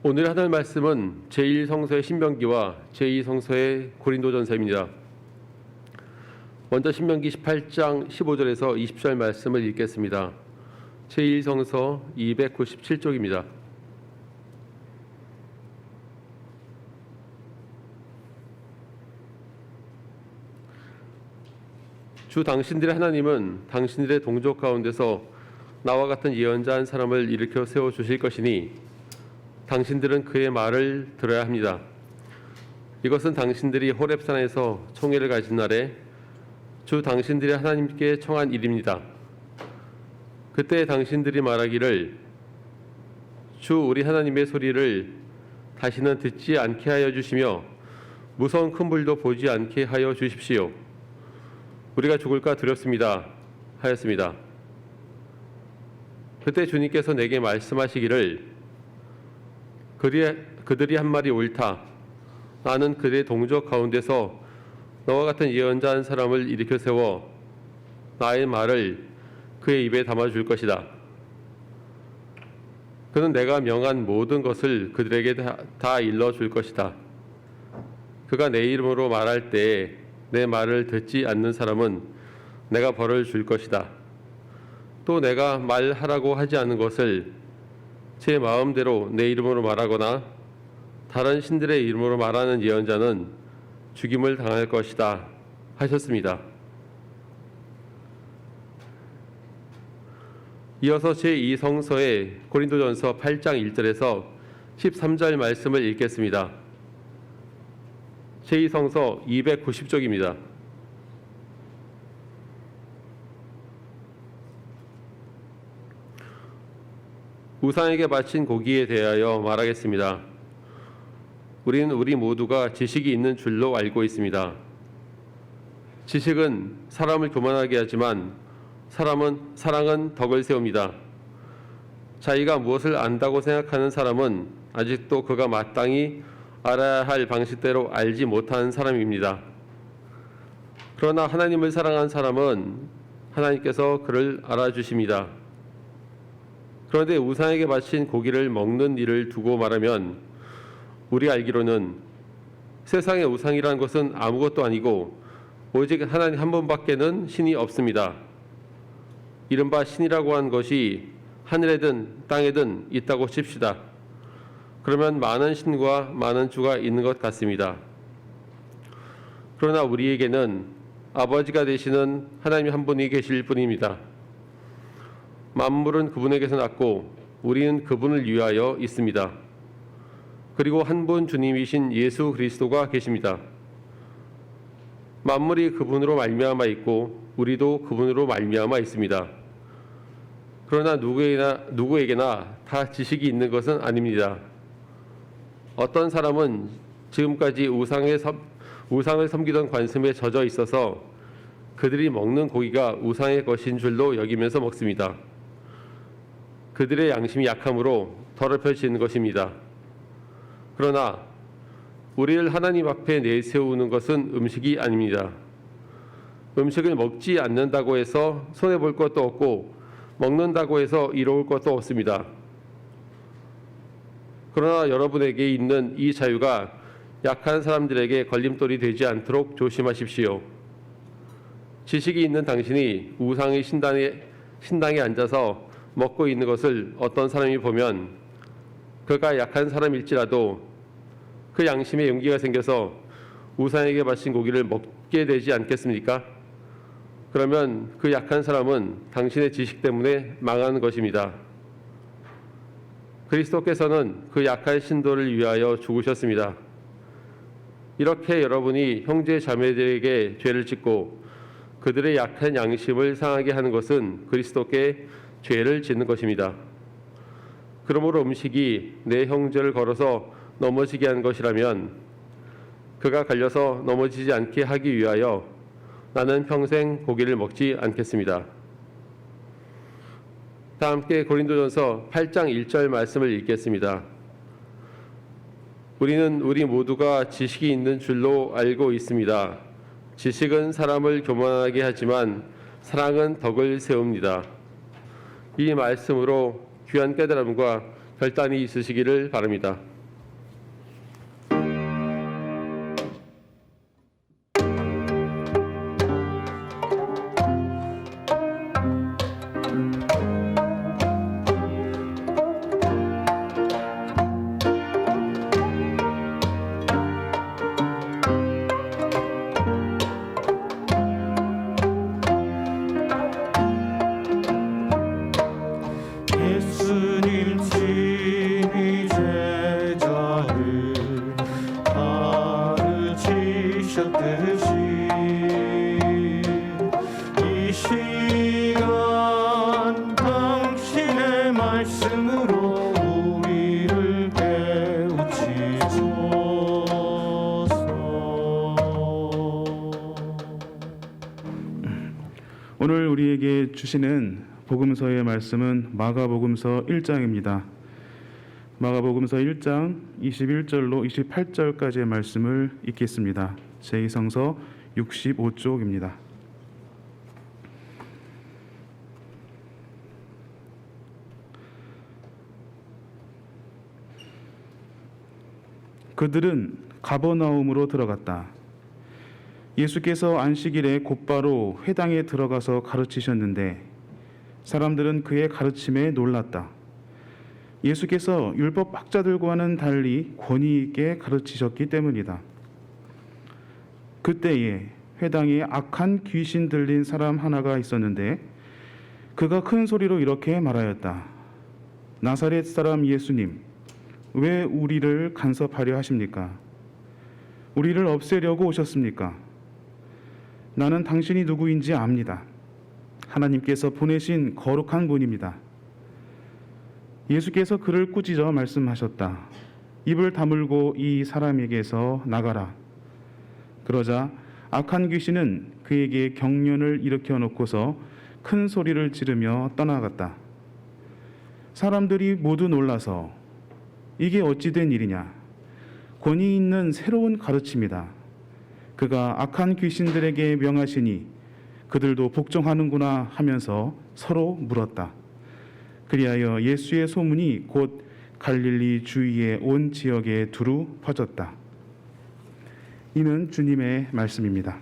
오늘 하늘 말씀은 제1성서의 신명기와 제2성서의 고린도전서입니다. 먼저 신명기 18장 15절에서 20절 말씀을 읽겠습니다. 제1성서 297쪽입니다. 주 당신들의 하나님은 당신들의 동족 가운데서 나와 같은 예언자 한 사람을 일으켜 세워주실 것이니 당신들은 그의 말을 들어야 합니다. 이것은 당신들이 호렙산에서 총회를 가진 날에 주 당신들의 하나님께 청한 일입니다. 그때 당신들이 말하기를 주 우리 하나님의 소리를 다시는 듣지 않게 하여 주시며 무서운 큰 불도 보지 않게 하여 주십시오. 우리가 죽을까 두렵습니다 하였습니다. 그때 주님께서 내게 말씀하시기를 그들이 한 말이 옳다. 나는 그들의 동족 가운데서 너와 같은 예언자 한 사람을 일으켜 세워 나의 말을 그의 입에 담아줄 것이다. 그는 내가 명한 모든 것을 그들에게 다 일러줄 것이다. 그가 내 이름으로 말할 때에 내 말을 듣지 않는 사람은 내가 벌을 줄 것이다. 또 내가 말하라고 하지 않은 것을 제 마음대로 내 이름으로 말하거나 다른 신들의 이름으로 말하는 예언자는 죽임을 당할 것이다 하셨습니다. 이어서 제2성서의 고린도전서 8장 1절에서 13절 말씀을 읽겠습니다. 제2성서 290쪽입니다. 우상에게 바친 고기에 대하여 말하겠습니다. 우리는 우리 모두가 지식이 있는 줄로 알고 있습니다. 지식은 사람을 교만하게 하지만 사랑은 덕을 세웁니다. 자기가 무엇을 안다고 생각하는 사람은 아직도 그가 마땅히 알아야 할 방식대로 알지 못하는 사람입니다. 그러나 하나님을 사랑하는 사람은 하나님께서 그를 알아주십니다. 그런데 우상에게 바친 고기를 먹는 일을 두고 말하면 우리 알기로는 세상의 우상이라는 것은 아무것도 아니고 오직 하나님 한 분밖에는 신이 없습니다. 이른바 신이라고 하는 것이 하늘에든 땅에든 있다고 칩시다. 그러면 많은 신과 많은 주가 있는 것 같습니다. 그러나 우리에게는 아버지가 되시는 하나님 한 분이 계실 뿐입니다. 만물은 그분에게서 났고 우리는 그분을 위하여 있습니다. 그리고 한 분 주님이신 예수 그리스도가 계십니다. 만물이 그분으로 말미암아 있고 우리도 그분으로 말미암아 있습니다. 그러나 누구에게나 다 지식이 있는 것은 아닙니다. 어떤 사람은 지금까지 우상을 섬기던 관습에 젖어 있어서 그들이 먹는 고기가 우상의 것인 줄로 여기면서 먹습니다. 그들의 양심이 약함으로 더럽혀지는 것입니다. 그러나 우리를 하나님 앞에 내세우는 것은 음식이 아닙니다. 음식을 먹지 않는다고 해서 손해볼 것도 없고 먹는다고 해서 이로울 것도 없습니다. 그러나 여러분에게 있는 이 자유가 약한 사람들에게 걸림돌이 되지 않도록 조심하십시오. 지식이 있는 당신이 우상의 신당에 앉아서 먹고 있는 것을 어떤 사람이 보면 그가 약한 사람일지라도 그 양심에 용기가 생겨서 우상에게 바친 고기를 먹게 되지 않겠습니까? 그러면 그 약한 사람은 당신의 지식 때문에 망하는 것입니다. 그리스도께서는 그 약한 신도를 위하여 죽으셨습니다. 이렇게 여러분이 형제 자매들에게 죄를 짓고 그들의 약한 양심을 상하게 하는 것은 그리스도께 죄를 짓는 것입니다. 그러므로 음식이 내 형제를 걸어서 넘어지게 한 것이라면 그가 갈려서 넘어지지 않게 하기 위하여 나는 평생 고기를 먹지 않겠습니다. 다 함께 고린도전서 8장 1절 말씀을 읽겠습니다. 우리는 우리 모두가 지식이 있는 줄로 알고 있습니다. 지식은 사람을 교만하게 하지만 사랑은 덕을 세웁니다. 이 말씀으로 귀한 깨달음과 결단이 있으시기를 바랍니다. 예수님 친히 제자를 가르치셨듯이 이 시간 당신의 말씀으로 우리를 깨우치소서. 오늘 우리에게 주시는 복음서의 말씀은 마가복음서 1장입니다. 마가복음서 1장 21절로 28절까지의 말씀을 읽겠습니다. 제2성서 65쪽입니다. 그들은 가버나움으로 들어갔다. 예수께서 안식일에 곧바로 회당에 들어가서 가르치셨는데 사람들은 그의 가르침에 놀랐다. 예수께서 율법 학자들과는 달리 권위 있게 가르치셨기 때문이다. 그때에 회당에 악한 귀신 들린 사람 하나가 있었는데 그가 큰 소리로 이렇게 말하였다. 나사렛 사람 예수님, 왜 우리를 간섭하려 하십니까? 우리를 없애려고 오셨습니까? 나는 당신이 누구인지 압니다. 하나님께서 보내신 거룩한 분입니다. 예수께서 그를 꾸짖어 말씀하셨다. 입을 다물고 이 사람에게서 나가라. 그러자 악한 귀신은 그에게 경련을 일으켜 놓고서 큰 소리를 지르며 떠나갔다. 사람들이 모두 놀라서 이게 어찌 된 일이냐? 권위 있는 새로운 가르침이다. 그가 악한 귀신들에게 명하시니 그들도 복종하는구나 하면서 서로 물었다. 그리하여 예수의 소문이 곧 갈릴리 주위의 온 지역에 두루 퍼졌다. 이는 주님의 말씀입니다.